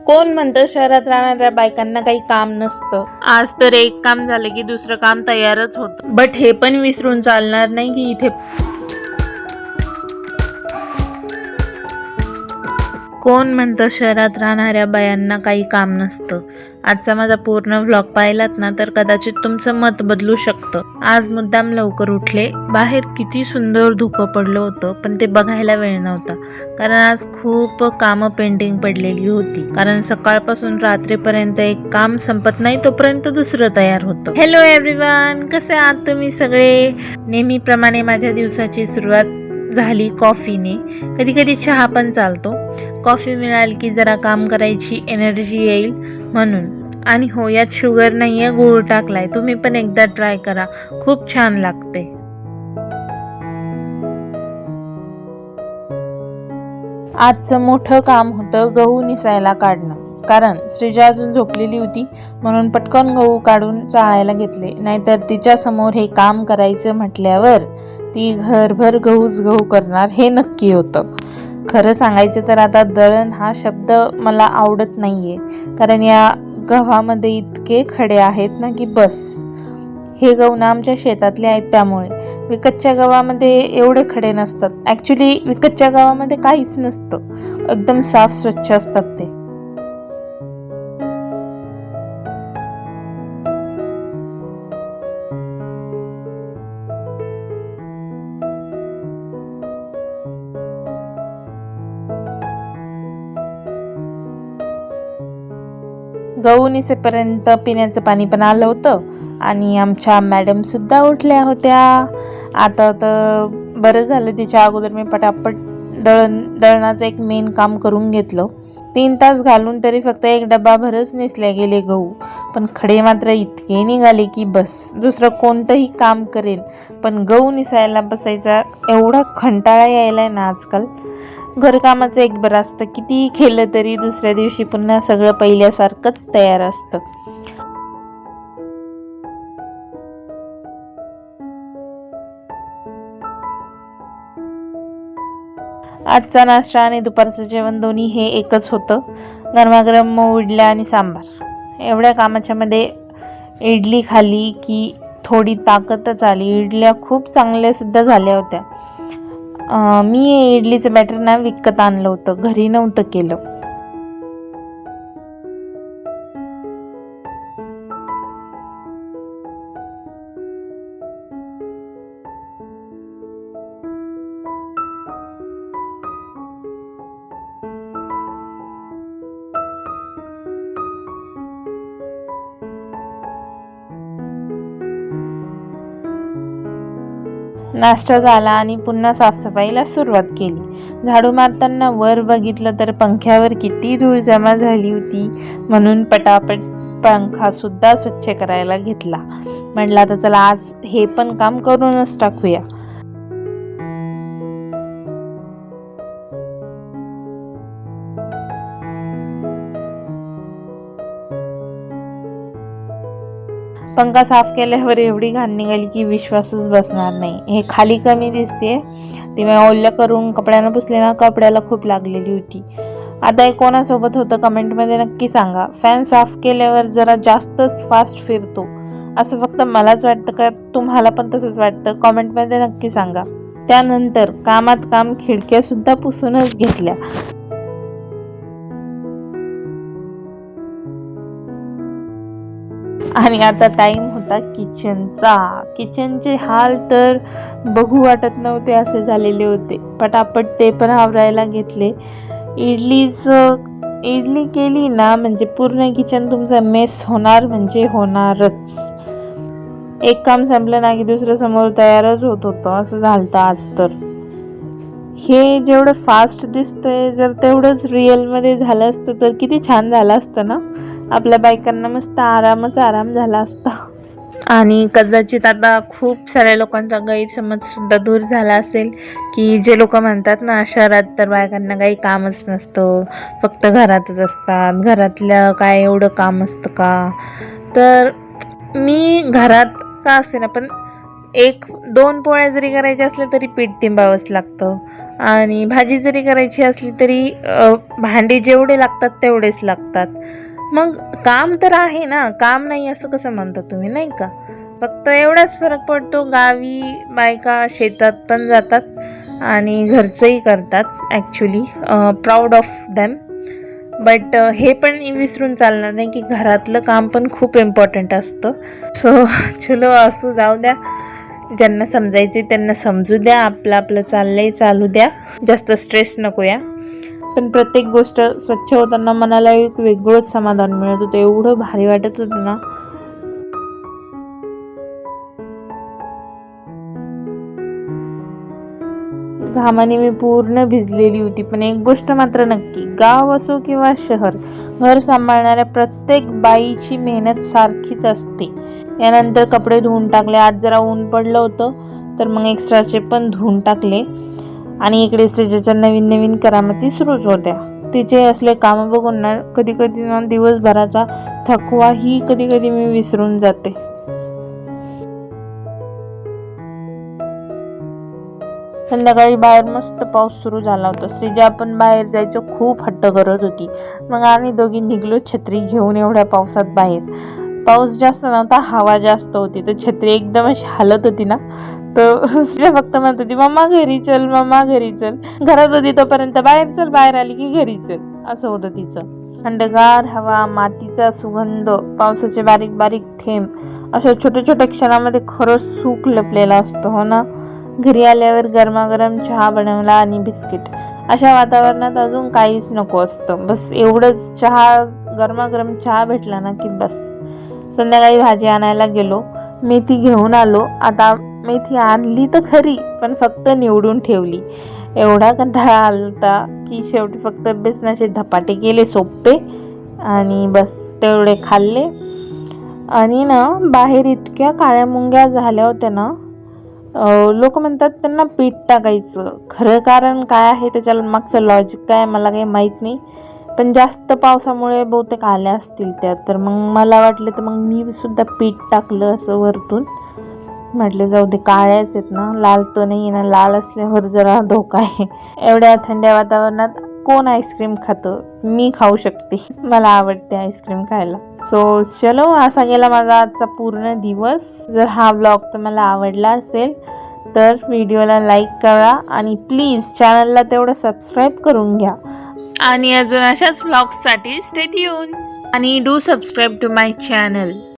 कोण म्हणतं शहरात राहणाऱ्या बायकांना काही काम नसतं? आज तर एक काम झालं की दुसरं काम तयारच होतं. बट हे पण विसरून चालणार नाही की इथे कोण म्हणतं शहरात राहणाऱ्या बायांना काही काम नसतं. आजचा माझा पूर्ण व्लॉग पाहिलात ना तर कदाचित तुमचं मत बदलू शकतं. आज मुद्दाम लवकर उठले. बाहेर किती सुंदर धुकं पडलं होतं, पण ते बघायला वेळ नव्हता, कारण आज खूप कामं पेंडिंग पडलेली होती. कारण सकाळपासून रात्रीपर्यंत एक काम संपत नाही तोपर्यंत दुसरं तयार होतं. हॅलो एव्हरीवन, कसे आहात तुम्ही सगळे? नेहमीप्रमाणे माझ्या दिवसाची सुरुवात झाली कॉफीने. कधी कधी चहा पण चालतो. कॉफी मिळाली की जरा काम करायची एनर्जी येईल म्हणून. आणि हो, यात शुगर नाहीये, गूळ टाकलाय. तुम्ही पण एकदा ट्राय करा, खूप छान लागते. आजचं मोठं काम होतं गहू निसायला काढणं. कारण श्रीजा अजून झोपलेली होती, म्हणून पटकन गहू काढून चाळायला घेतले. नाहीतर तिच्या समोर हे काम करायचं म्हटल्यावर ती घरभर गहू करणार हे नक्की होतं. खरं सांगायचं तर आता दळण हा शब्द मला आवडत नाहीये, कारण या गव्हामध्ये इतके खडे आहेत ना की बस. हे गहू ना आमच्या शेतातले आहेत, त्यामुळे विकतच्या गव्हामध्ये एवढे खडे नसतात. ॲक्च्युली विकतच्या गव्हामध्ये काहीच नसतं, एकदम साफ स्वच्छ असतात ते. गहू निसेपर्यंत पिण्याचं पाणी पण आलं होतं आणि आमच्या मॅडम सुद्धा उठल्या होत्या. आता तर बरं झालं, तिच्या अगोदर मी पटापट दळणाचं एक मेन काम करून घेतलं. 3 तास घालून तरी फक्त एक डब्बा भरच निसले गेले गहू, पण खडे मात्र इतके निघाले की बस. दुसरं कोणतंही काम करेल, पण गहू निसायला बसायचा एवढा कंटाळा यायलाय ना आजकाल. घरकामाचं एक बरं असतं, किती केलं तरी दुसऱ्या दिवशी पुन्हा सगळं पहिल्यासारखंच तयार असतं. आजचा नाश्ता आणि दुपारचं जेवण दोन्ही हे एकच होतं. गरमागरम इडल्या आणि सांबार. एवढ्या कामाच्या मध्ये इडली खाली की थोडी ताकदच आली. इडल्या खूप चांगल्या सुद्धा झाल्या होत्या. मी इडलीचं बॅटर ना विकत आणलं होतं, घरी नव्हतं केलं. नाश्ता झाला आणि पुन्हा साफसफाईला सुरुवात केली. झाडू मारताना वर बघितलं तर पंख्यावर किती धूळ जमा झाली होती, म्हणून पटापट पंखा सुद्धा स्वच्छ करायला घेतला. म्हटलं आता चला आज हे पण काम करूनच टाकूया. पंखा साफ केल्यावर एवढी घाण निघाली की विश्वासच बसणार नाही. हे खाली कमी दिसते, ती मी ओल्या करून कपड्यानं पुसले ना, कपड्याला खूप लागलेली होती. आता हे कोणासोबत होतं कमेंटमध्ये नक्की सांगा. फॅन साफ केल्यावर जरा जास्तच फास्ट फिरतो, असं फक्त मलाच वाटतं का तुम्हाला पण तसंच वाटतं? कमेंटमध्ये नक्की सांगा. त्यानंतर कामात काम खिडक्या सुद्धा पुसूनच घेतल्या. आणि आता टाइम होता किचनचा. किचनचे हाल तर बघू वाटत नव्हते असे झालेले होते. पटापट ते पण आवरायला घेतले. इडली केली ना म्हणजे पूर्ण किचन तुमचं मेस होणार म्हणजे होणारच. एक काम संपलं ना की दुसरं समोर तयारच होत होतं, असं झालं आज तर. हे जेवढं फास्ट दिसतंय, जर तेवढंच रिअलमध्ये झालं असतं तर किती छान झालं असतं ना. आपल्या बायकांना मस्त आराम झाला असता. आणि कदाचित आता खूप साऱ्या लोकांचा गैरसमज सुद्धा दूर झाला असेल की जे लोक म्हणतात ना शहरात तर बायकांना काही कामच नसतं, फक्त घरातच असतात, घरातलं काय एवढं काम असतं का? तर मी घरात का असे ना, पण एक 2 पोळ्या जरी करायच्या असल्या तरी पीठ तिंबावंच लागतं आणि भाजी जरी करायची असली तरी भांडे जेवढे लागतात तेवढेच लागतात. मग काम तर आहे ना, काम नाही असं कसं म्हणता तुम्ही, नाही का? फक्त एवढाच फरक पडतो, गावी बायका शेतात पण जातात आणि घरचंही करतात. Actually proud of them. But हे पण विसरून चालणार नाही की घरातलं काम पण खूप इम्पॉर्टंट असतं. सो चलो असू जाऊ द्या, ज्यांना समजायचे त्यांना समजू द्या, आपलं आपलं चाललंय चालू द्या, जास्त स्ट्रेस नको या. पण प्रत्येक गोष्ट स्वच्छ होताना मनाला एक वेगळंच समाधान मिळत होतं, एवढं भारी वाटत होतं ना. घामाने मी पूर्ण भिजलेली होती. पण एक गोष्ट मात्र नक्की, गाव असो किंवा शहर, घर सांभाळणाऱ्या प्रत्येक बाईची मेहनत सारखीच असते. यानंतर कपडे धुवून टाकले. आज जरा ऊन पडलं होतं तर मग एक्स्ट्राचे पण धुवून टाकले. आणि इकडे श्रीजाच्या नवीन नवीन करामती सुरूच होत्या. तिचे असले कामं बघून ना कधी कधी ना दिवसभराचा थकवाही कधी कधी मी विसरून जाते. संध्याकाळी बाहेर मस्त पाऊस सुरू झाला होता. श्रीजा पण बाहेर जायचं खूप हट्ट करत होती. मग आम्ही दोघी निघलो छत्री घेऊन एवढ्या पावसात बाहेर. पाऊस जास्त नव्हता, हवा जास्त होती, तर छत्री एकदम अशी हालत होती ना, तर श्रीजा फक्त म्हणत होती, मम्मा घरी चल, मम्मा घरी चल. घरात होती तोपर्यंत बाहेर चल, बाहेर आली की घरी चल, असं होतं तिचं. थंडगार हवा, मातीचा सुगंध, पावसाचे बारीक बारीक थेंब, अशा छोट्या छोट्या क्षणामध्ये खरंच सुख लपलेलं असतं, हो ना. घरी आल्यावर गरमागरम चहा बनवला आणि बिस्किट. अशा वातावरणात अजून काहीच नको असतं, बस एवढंच. गरमागरम चहा भेटला ना की बस. संध्याकाळी भाजी आणायला गेलो, मेथी घेऊन आलो. आता मेथी आणली तर खरी, पण फक्त निवडून ठेवली. एवढा कंटाळा आलता की शेवटी फक्त बेसनाचे धपाटे केले सोपे आणि बस तेवढे खाल्ले. आणि ना बाहेर इतक्या काळ्या मुंग्या झाल्या होत्या ना, लोक म्हणतात त्यांना पीठ टाकायचं. खरं कारण काय आहे, त्याच्या मागचं लॉजिक काय मला काही माहीत नाही, पण जास्त पावसामुळे बहुतेक आल्या असतील त्या. तर मग मला वाटलं तर मग मी सुद्धा पीठ टाकलं असं वरतून. म्हटले जाऊ दे, काळ्याच आहेत ना, लाल तर नाही ना, लाल असल्यावर जरा धोका आहे. एवढ्या थंड्या वातावरणात कोण आईस्क्रीम खातं? मी खाऊ शकते, मला आवडते आईस्क्रीम खायला. सो चलो, असा गेला माझा आजचा पूर्ण दिवस. जर हा व्लॉग तुम्हाला आवडला असेल तर व्हिडिओला लाईक करा आणि प्लीज चॅनलला तेवढं सबस्क्राईब करून घ्या. आणि अजून अशाच व्लॉग्ससाठी स्टे ट्यून आणि do subscribe to my channel.